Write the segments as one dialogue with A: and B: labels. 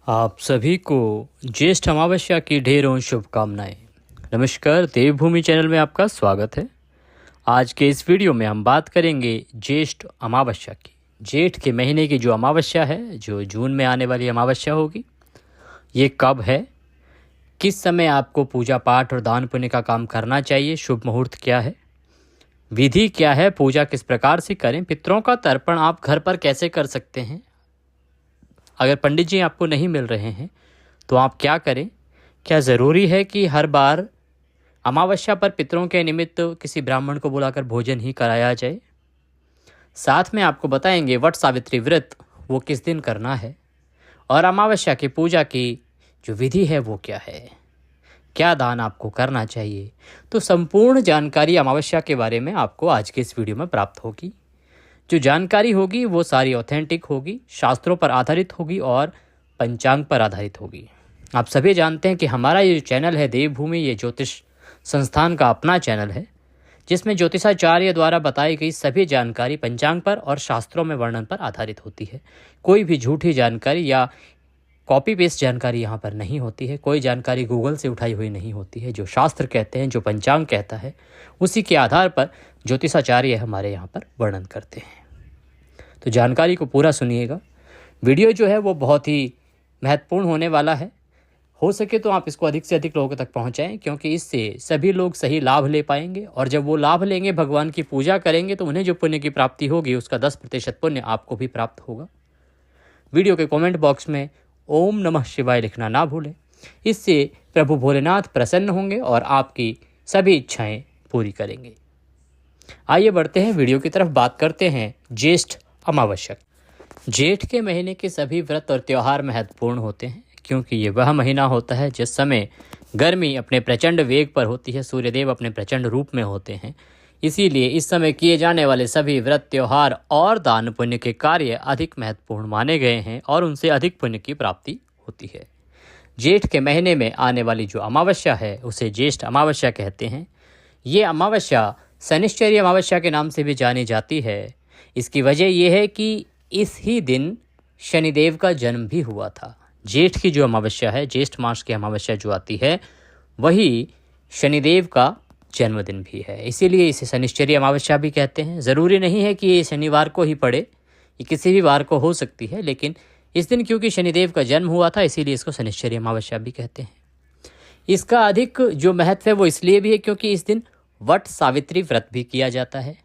A: आप सभी को ज्येष्ठ अमावस्या की ढेरों शुभकामनाएं। नमस्कार, देवभूमि चैनल में आपका स्वागत है। आज के इस वीडियो में हम बात करेंगे ज्येष्ठ अमावस्या की। जेठ के महीने की जो अमावस्या है, जो जून में आने वाली अमावस्या होगी, ये कब है, किस समय आपको पूजा पाठ और दान पुण्य का काम करना चाहिए, शुभ मुहूर्त क्या है, विधि क्या है, पूजा किस प्रकार से करें, पितरों का तर्पण आप घर पर कैसे कर सकते हैं, अगर पंडित जी आपको नहीं मिल रहे हैं तो आप क्या करें, क्या ज़रूरी है कि हर बार अमावस्या पर पितरों के निमित्त किसी ब्राह्मण को बुलाकर भोजन ही कराया जाए। साथ में आपको बताएंगे वट सावित्री व्रत वो किस दिन करना है और अमावस्या की पूजा की जो विधि है वो क्या है, क्या दान आपको करना चाहिए। तो संपूर्ण जानकारी अमावस्या के बारे में आपको आज के इस वीडियो में प्राप्त होगी। जो जानकारी होगी वो सारी ऑथेंटिक होगी, शास्त्रों पर आधारित होगी और पंचांग पर आधारित होगी। आप सभी जानते हैं कि हमारा ये जो चैनल है देवभूमि, ये ज्योतिष संस्थान का अपना चैनल है, जिसमें ज्योतिषाचार्य द्वारा बताई गई सभी जानकारी पंचांग पर और शास्त्रों में वर्णन पर आधारित होती है। कोई भी झूठी जानकारी या कॉपी पेस्ट जानकारी यहाँ पर नहीं होती है। कोई जानकारी गूगल से उठाई हुई नहीं होती है। जो शास्त्र कहते हैं, जो पंचांग कहता है, उसी के आधार पर ज्योतिषाचार्य हमारे यहाँ पर वर्णन करते हैं। तो जानकारी को पूरा सुनिएगा। वीडियो जो है वो बहुत ही महत्वपूर्ण होने वाला है। हो सके तो आप इसको अधिक से अधिक लोगों तक पहुँचाएँ, क्योंकि इससे सभी लोग सही लाभ ले पाएंगे। और जब वो लाभ लेंगे, भगवान की पूजा करेंगे, तो उन्हें जो पुण्य की प्राप्ति होगी उसका 10% पुण्य आपको भी प्राप्त होगा। वीडियो के कमेंट बॉक्स में ओम नमः शिवाय लिखना ना भूलें। इससे प्रभु भोलेनाथ प्रसन्न होंगे और आपकी सभी इच्छाएं पूरी करेंगे। आइए बढ़ते हैं वीडियो की तरफ। बात करते हैं ज्येष्ठ अमावस्या। जेठ के महीने के सभी व्रत और त्यौहार महत्वपूर्ण होते हैं, क्योंकि ये वह महीना होता है जिस समय गर्मी अपने प्रचंड वेग पर होती है, सूर्यदेव अपने प्रचंड रूप में होते हैं। इसीलिए इस समय किए जाने वाले सभी व्रत, त्योहार और दान पुण्य के कार्य अधिक महत्वपूर्ण माने गए हैं और उनसे अधिक पुण्य की प्राप्ति होती है। जेठ के महीने में आने वाली जो अमावस्या है उसे ज्येष्ठ अमावस्या कहते हैं। ये अमावस्या शनिश्चरी अमावस्या के नाम से भी जानी जाती है। इसकी वजह यह है कि इस ही दिन शनिदेव का जन्म भी हुआ था। जेठ की जो अमावस्या है, ज्येष्ठ मास की अमावस्या जो आती है, वही शनिदेव का जन्मदिन भी है। इसीलिए इसे शनिश्चरी अमावस्या भी कहते हैं। ज़रूरी नहीं है कि ये शनिवार को ही पड़े, ये किसी भी वार को हो सकती है, लेकिन इस दिन क्योंकि शनिदेव का जन्म हुआ था, इसीलिए इसको शनिश्चरी अमावस्या भी कहते हैं। इसका अधिक जो महत्व है वो इसलिए भी है क्योंकि इस दिन वट सावित्री व्रत भी किया जाता है।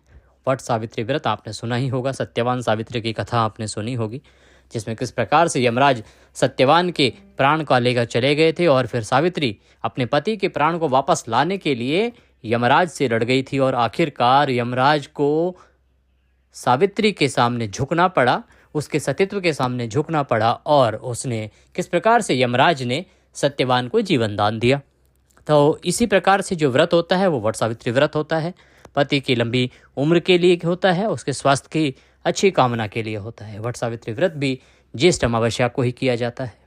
A: वट सावित्री व्रत आपने सुना ही होगा, सत्यवान सावित्री की कथा आपने सुनी होगी, जिसमें किस प्रकार से यमराज सत्यवान के प्राण को लेकर चले गए थे और फिर सावित्री अपने पति के प्राण को वापस लाने के लिए यमराज से लड़ गई थी और आखिरकार यमराज को सावित्री के सामने झुकना पड़ा, उसके सतीत्व के सामने झुकना पड़ा और उसने किस प्रकार से यमराज ने सत्यवान को जीवन दान दिया। तो इसी प्रकार से जो व्रत होता है वो वट सावित्री व्रत होता है। पति की लंबी उम्र के लिए होता है, उसके स्वास्थ्य की अच्छी कामना के लिए होता है। वट सावित्री व्रत भी ज्येष्ठ अमावस्या को ही किया जाता है।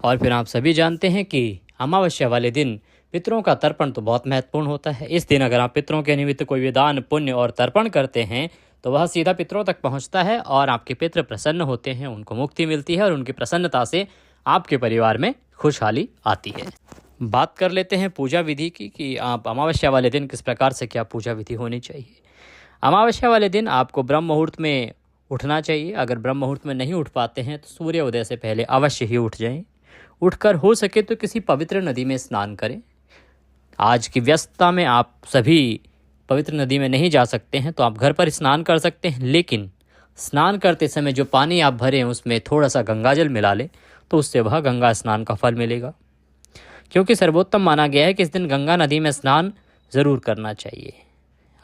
A: और फिर आप सभी जानते हैं कि अमावस्या वाले दिन पितरों का तर्पण तो बहुत महत्वपूर्ण होता है। इस दिन अगर आप पितरों के निमित्त कोई भी दान, पुण्य और तर्पण करते हैं तो वह सीधा पितरों तक पहुंचता है और आपके पितृ प्रसन्न होते हैं, उनको मुक्ति मिलती है और उनकी प्रसन्नता से आपके परिवार में खुशहाली आती है। बात कर लेते हैं पूजा विधि की कि आप अमावस्या वाले दिन किस प्रकार से क्या पूजा विधि होनी चाहिए। अमावस्या वाले दिन आपको ब्रह्म मुहूर्त में उठना चाहिए। अगर ब्रह्म मुहूर्त में नहीं उठ पाते हैं तो सूर्य उदय से पहले अवश्य ही उठ जाएं। उठकर हो सके तो किसी पवित्र नदी में स्नान करें। आज की व्यस्तता में आप सभी पवित्र नदी में नहीं जा सकते हैं तो आप घर पर स्नान कर सकते हैं, लेकिन स्नान करते समय जो पानी आप भरें उसमें थोड़ा सा गंगाजल मिला लें तो उससे वह गंगा स्नान का फल मिलेगा। क्योंकि सर्वोत्तम माना गया है कि इस दिन गंगा नदी में स्नान ज़रूर करना चाहिए।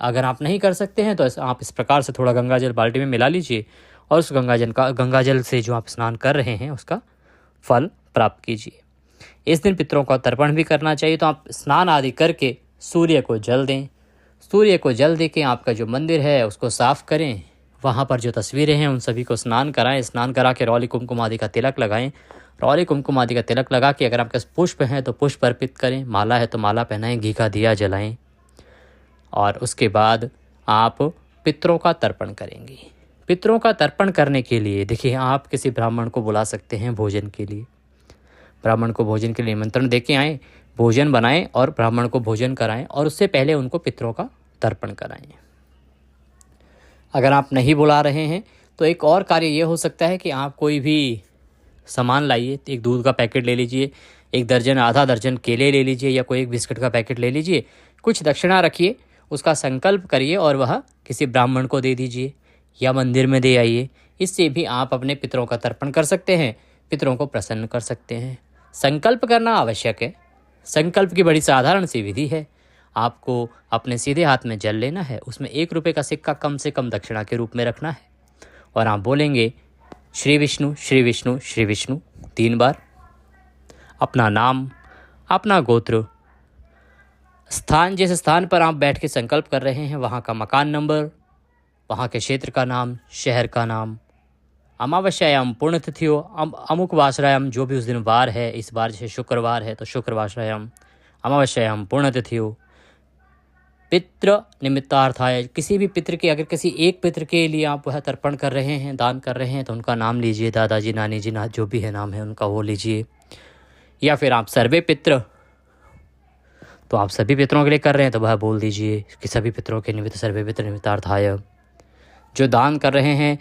A: अगर आप नहीं कर सकते हैं तो आप इस प्रकार से थोड़ा गंगाजल बाल्टी में मिला लीजिए और उस गंगाजल से जो आप स्नान कर रहे हैं उसका फल प्राप्त कीजिए। इस दिन पितरों का तर्पण भी करना चाहिए। तो आप स्नान आदि करके सूर्य को जल दें। सूर्य को जल दे के आपका जो मंदिर है उसको साफ़ करें। वहाँ पर जो तस्वीरें हैं उन सभी को स्नान कराएं। स्नान करा के रौली कुमकुम आदि का तिलक लगाएं। रौली कुमकुम आदि का तिलक लगा के अगर आपके पास पुष्प हैं तो पुष्प अर्पित करें, माला है तो माला पहनाएं, घी का दिया जलाएं और उसके बाद आप पितरों का तर्पण करेंगे। पितरों का तर्पण करने के लिए देखिए आप किसी ब्राह्मण को बुला सकते हैं भोजन के लिए। ब्राह्मण को भोजन के लिए निमंत्रण दे के आएँ, भोजन बनाएं और ब्राह्मण को भोजन कराएं और उससे पहले उनको पितरों का तर्पण कराएं। अगर आप नहीं बुला रहे हैं तो एक और कार्य ये हो सकता है कि आप कोई भी सामान लाइए, एक दूध का पैकेट ले लीजिए, एक दर्जन आधा दर्जन केले ले लीजिए या कोई एक बिस्किट का पैकेट ले लीजिए, कुछ दक्षिणा रखिए, उसका संकल्प करिए और वह किसी ब्राह्मण को दे दीजिए या मंदिर में दे आइए। इससे भी आप अपने पितरों का तर्पण कर सकते हैं, पितरों को प्रसन्न कर सकते हैं। संकल्प करना आवश्यक है। संकल्प की बड़ी साधारण सी विधि है। आपको अपने सीधे हाथ में जल लेना है, उसमें 1 रुपये का सिक्का कम से कम दक्षिणा के रूप में रखना है और आप बोलेंगे श्री विष्णु श्री विष्णु श्री विष्णु 3 बार। अपना नाम, अपना गोत्र, स्थान, जिस स्थान पर आप बैठ के संकल्प कर रहे हैं वहाँ का मकान नंबर, वहाँ के क्षेत्र का नाम, शहर का नाम, अमावस्यायाम पुण्यतिथियों, अमुक वासरायाम, जो भी उस दिन वार है, इस बार जैसे शुक्रवार है तो शुक्रवासरायाम, अमावस्यायाम पुण्यतिथियों, पितृ निमित्तार्थाय, किसी भी पितृ के, अगर किसी एक पितृ के लिए आप वह तर्पण कर रहे हैं, दान कर रहे हैं तो उनका नाम लीजिए, दादाजी, नानी जी, जो भी है नाम है उनका वो लीजिए। या फिर आप सर्वे पितृ, तो आप सभी पितरों के लिए कर रहे हैं तो वह बोल दीजिए कि सभी पितरों के निमित्त सर्वे पितृ निमित्तार्थाय। जो दान कर रहे हैं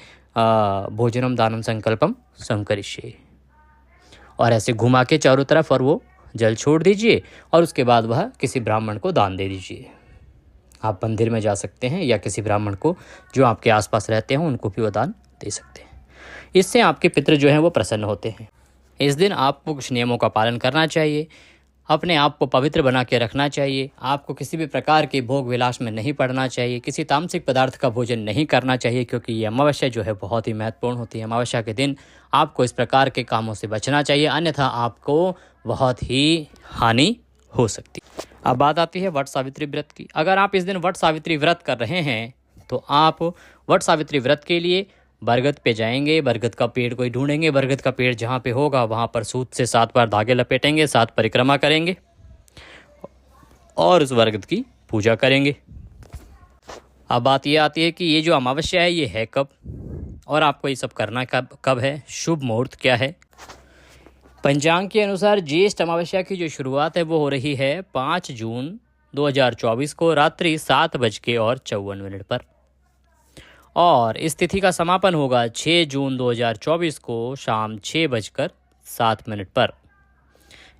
A: भोजनम दानम संकल्पम संकरिष्ये, और ऐसे घुमा के चारों तरफ और वो जल छोड़ दीजिए और उसके बाद वह किसी ब्राह्मण को दान दे दीजिए। आप मंदिर में जा सकते हैं या किसी ब्राह्मण को जो आपके आसपास रहते हैं उनको भी वो दान दे सकते हैं। इससे आपके पितृ जो हैं वो प्रसन्न होते हैं। इस दिन आपको कुछ नियमों का पालन करना चाहिए, अपने आप को पवित्र बना के रखना चाहिए। आपको किसी भी प्रकार के भोग विलास में नहीं पड़ना चाहिए, किसी तामसिक पदार्थ का भोजन नहीं करना चाहिए, क्योंकि ये अमावस्या जो है बहुत ही महत्वपूर्ण होती है। अमावस्या के दिन आपको इस प्रकार के कामों से बचना चाहिए, अन्यथा आपको बहुत ही हानि हो सकती है। अब बात आती है वट सावित्री व्रत की। अगर आप इस दिन वट सावित्री व्रत कर रहे हैं तो आप वट सावित्री व्रत के लिए बरगद पे जाएंगे, बरगद का पेड़ कोई ढूंढेंगे, बरगद का पेड़ जहाँ पे होगा वहाँ पर सूत से 7 बार धागे लपेटेंगे, 7 परिक्रमा करेंगे और उस बरगद की पूजा करेंगे। अब बात ये आती है कि ये जो अमावस्या है ये है कब और आपको ये सब करना कब है, शुभ मुहूर्त क्या है। पंचांग के अनुसार ज्येष्ठ अमावस्या की जो शुरुआत है वो हो रही है 5 जून 2024 को रात्रि 7:54 पर और इस तिथि का समापन होगा 6 जून 2024 को शाम 6:07 पर।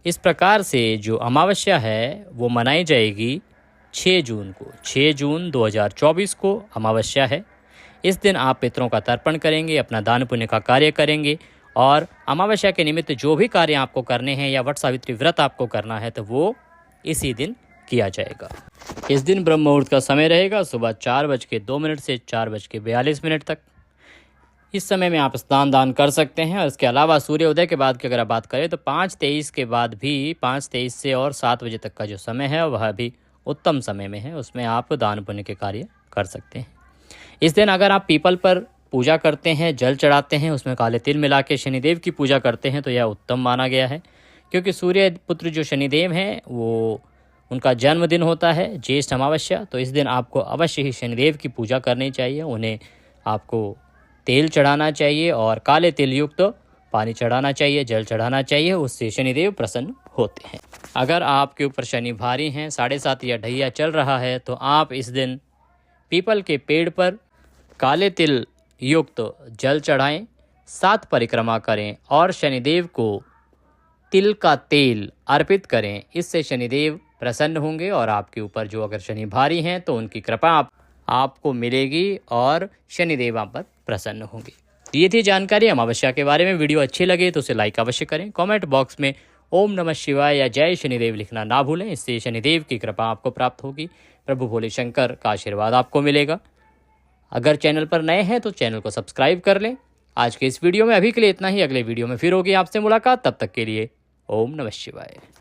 A: इस प्रकार से जो अमावस्या है वो मनाई जाएगी 6 जून को। 6 जून 2024 को अमावस्या है। इस दिन आप पितरों का तर्पण करेंगे, अपना दान पुण्य का कार्य करेंगे और अमावस्या के निमित्त जो भी कार्य आपको करने हैं या वट सावित्री व्रत आपको करना है तो वो इसी दिन किया जाएगा। इस दिन ब्रह्म मुहूर्त का समय रहेगा सुबह 4:02 से 4:42 तक। इस समय में आप स्नान दान कर सकते हैं और इसके अलावा सूर्योदय के बाद की अगर आप बात करें तो 5:23 के बाद भी 5:23 से और 7 बजे तक का जो समय है वह भी उत्तम समय में है, उसमें आप दान पुण्य के कार्य कर सकते हैं। इस दिन अगर आप पीपल पर पूजा करते हैं, जल चढ़ाते हैं, उसमें काले तिल मिला के शनिदेव की पूजा करते हैं तो यह उत्तम माना गया है, क्योंकि सूर्य पुत्र जो शनिदेव हैं वो उनका जन्मदिन होता है ज्येष्ठ अमावस्या। तो इस दिन आपको अवश्य ही शनिदेव की पूजा करनी चाहिए, उन्हें आपको तेल चढ़ाना चाहिए और काले तिल युक्त पानी चढ़ाना चाहिए, जल चढ़ाना चाहिए, उससे शनिदेव प्रसन्न होते हैं। अगर आपके ऊपर शनि भारी हैं, 7.5 या ढैया चल रहा है तो आप इस दिन पीपल के पेड़ पर काले तिल युक्त जल चढ़ाएं, 7 परिक्रमा करें और शनिदेव को तिल का तेल अर्पित करें। इससे शनिदेव प्रसन्न होंगे और आपके ऊपर जो अगर शनि भारी हैं तो उनकी कृपा आपको मिलेगी और शनिदेव आप पर प्रसन्न होंगे। ये थी जानकारी अमावस्या के बारे में। वीडियो अच्छी लगे तो उसे लाइक अवश्य करें। कमेंट बॉक्स में ओम नमः शिवाय या जय शनिदेव लिखना ना भूलें, इससे शनिदेव की कृपा आपको प्राप्त होगी, प्रभु भोले शंकर का आशीर्वाद आपको मिलेगा। अगर चैनल पर नए हैं तो चैनल को सब्सक्राइब कर लें। आज के इस वीडियो में अभी के लिए इतना ही, अगले वीडियो में फिर होगी आपसे मुलाकात, तब तक के लिए ओम नमः शिवाय।